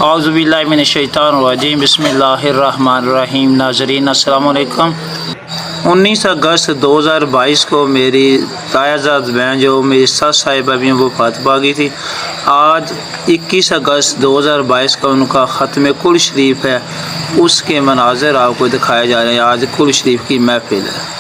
औज़ुबिल्लाहिमिनश्शैतानिर्रजीम बिस्मिल्लाहिर्रहमानिर्रहीम। नाज़रीन अस्सलाम वालेकुम। 19 अगस्त 2022 को मेरी तायाजाद बहन जो मेरी सास साहिबा भी वो वफ़ात पा गई थी। आज 21 अगस्त 2022 का उनका ख़त्म कुल शरीफ है, उसके मनाज़र आपको दिखाए जा रहे हैं। आज कुल शरीफ की महफिल है।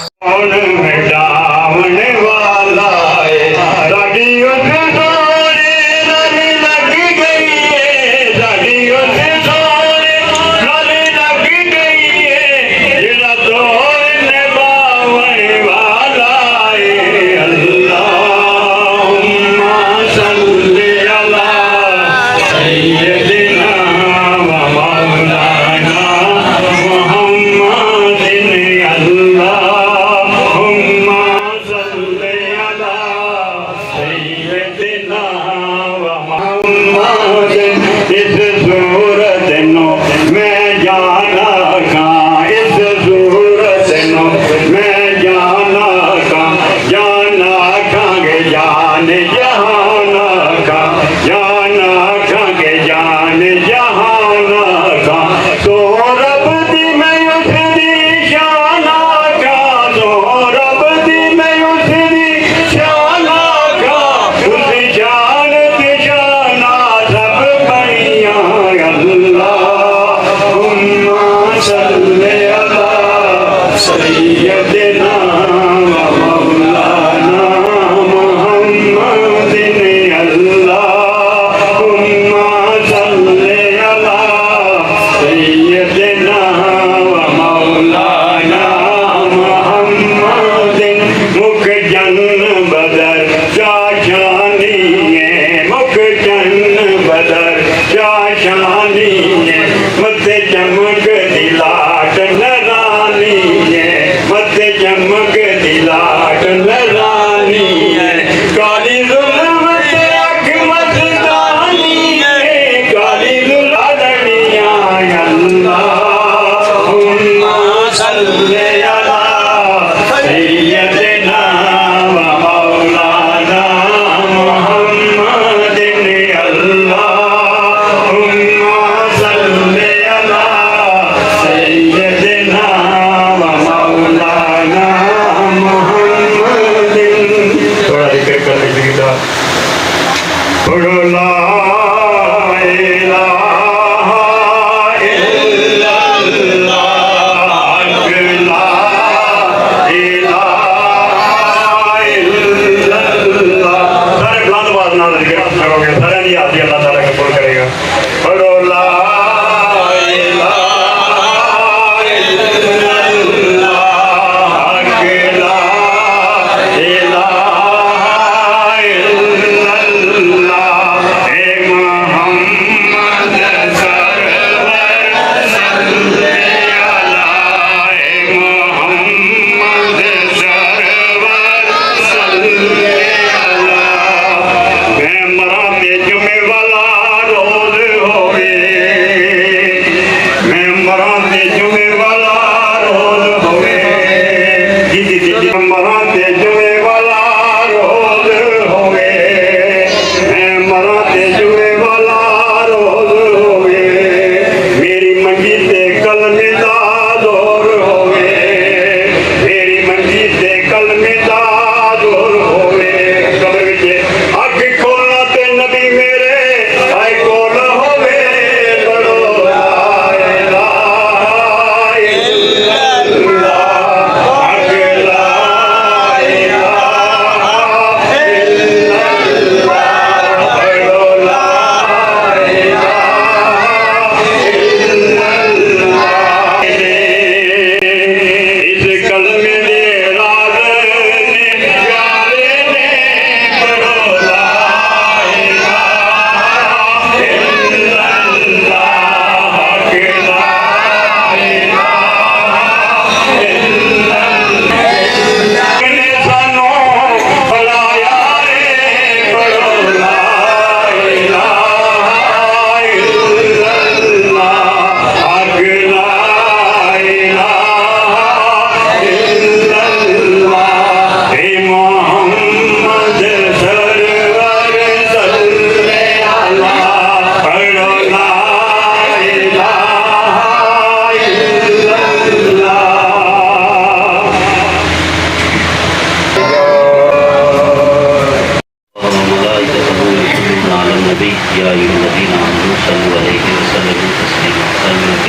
सल्लल्लाहु अलैहि वसल्लम तस्लीमा सल्लल्लाहु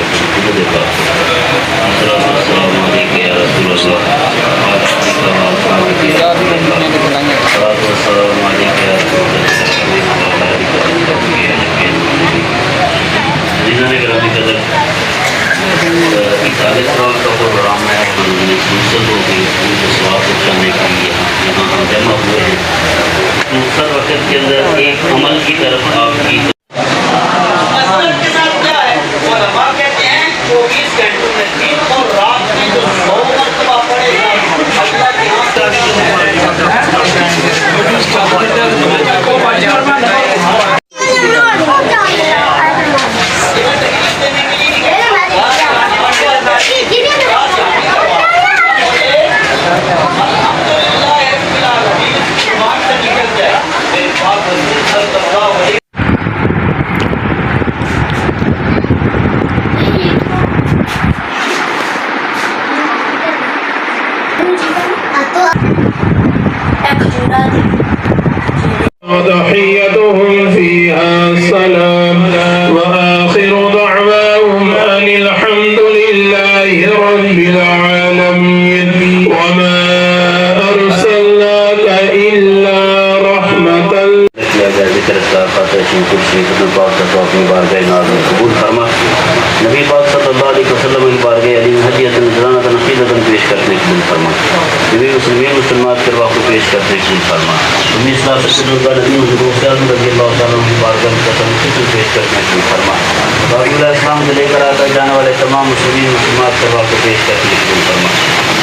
अलैहि वसल्लम अस्सलामु अलैकुम या रसूलल्लाह इस सवाल का प्रोग्राम है मुसल हो गई उनको सवाल पहुँचाने के लिए यहाँ हम जमा हुए हैं। मुसल वक्त के अंदर एक अमल की तरफ आपकी وتحيتهم فيها سلام وآخر دعواهم أن الحمد لله رب العالمين وما أرسلناك إلا رحمة नबी पाक सल्लल्लाहु अलैहि वसल्लम की बारगाह अली में हदियतन नज़रानतन अक़ीदतन पेश करने की कबूल फरमा। नबी मुस्लिमीन मुसलमान करवा को पेश करने की कबूल फरमा। उम्मीद इस्लाम से बुजुर्ग नबी हुज़ूर सल्लल्लाहु अलैहि वसल्लम की बारगाह में कसम पेश करने की कबूल फरमा। बाबुल इस्लाम से लेकर आकर जाने वाले तमाम मुस्लिमीन मुसलमान करवा को पेश करने की कबूल फरमा।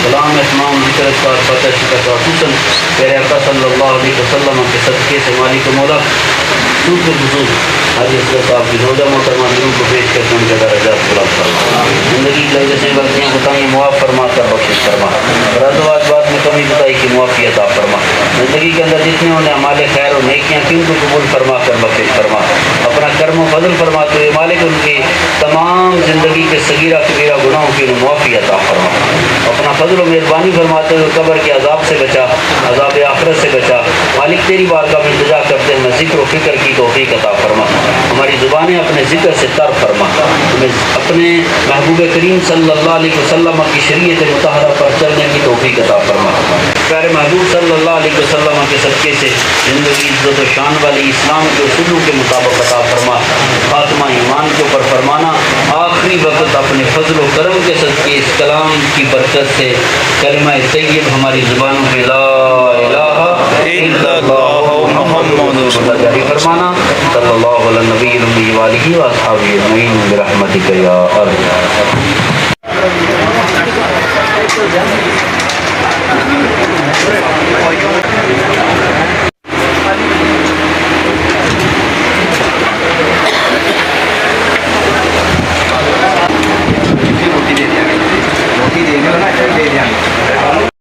सलाम इस्लाम जिक्र इस्तार फतह शिकस्त और हुस्न प्यारे आका सल्लल्लाहु अलैहि वसल्लम के सदक़े से मालिक मौला सूद बुजुर्ग हाजी हज़रत साहब की रोज़ा मोहतरमा को पेश करके उनके दर्जात बुलंद फरमा। ज़िंदगी की वजह से गलतियाँ कोताहियाँ मुआफ़ फरमा कर बख्शिश फरमा। रात बात में कमी कोताही की मुआफ़ी अता फरमा। ज़िंदगी के अंदर जितने उन्हें हमारे खैर और नेकियाँ थी उनको कबूल फरमा कर बख्शिश फरमा। अपना कर्म फजल फरमाते हुए मालिक उनकी तमाम ज़िंदगी के सगीरा कबीरा गुनाहों की मुआफ़ी अता फरमा। अपना फजल और मेहरबानी फरमाते हुए कब्र के अजाब से बचा, अजाब आखिरत से बचा। मालिक तेरी बारगाह में इंतजा करते हैं ज़िक्र व फ़िक्र की तौफ़ीक़ अता फरमा। हमारी ज़ुबानें अपने ज़िक्र से तर फरमा। हमें अपने महबूब करीम सल्लल्लाहु अलैहि वसल्लम की शरीयत मुतहरा पर चलने की तौफ़ीक़ अता फरमा। प्यारे महबूब सल्लल्लाहु अलैहि वसल्लम के सदक़े से ज़िंदगी इज़्ज़त व शान वाली इस्लाम के उसूलों के मुताबिक अता फरमा। ख़ात्मा ईमान के ऊपर फरमाना आखिरी वक्त अपने फजल व करम के सदक़े इस कलाम की बरकत से कलिमा तय्यब हमारी ज़ुबानों पे ला इलाहा इल्लल्लाह मुहम्मद रसूलुल्लाह जारी फरमाना। सल्लल्लाहु अलैहि व सल्लम व अस्हाबिही अजमईन बिरहमतिका या अरहम।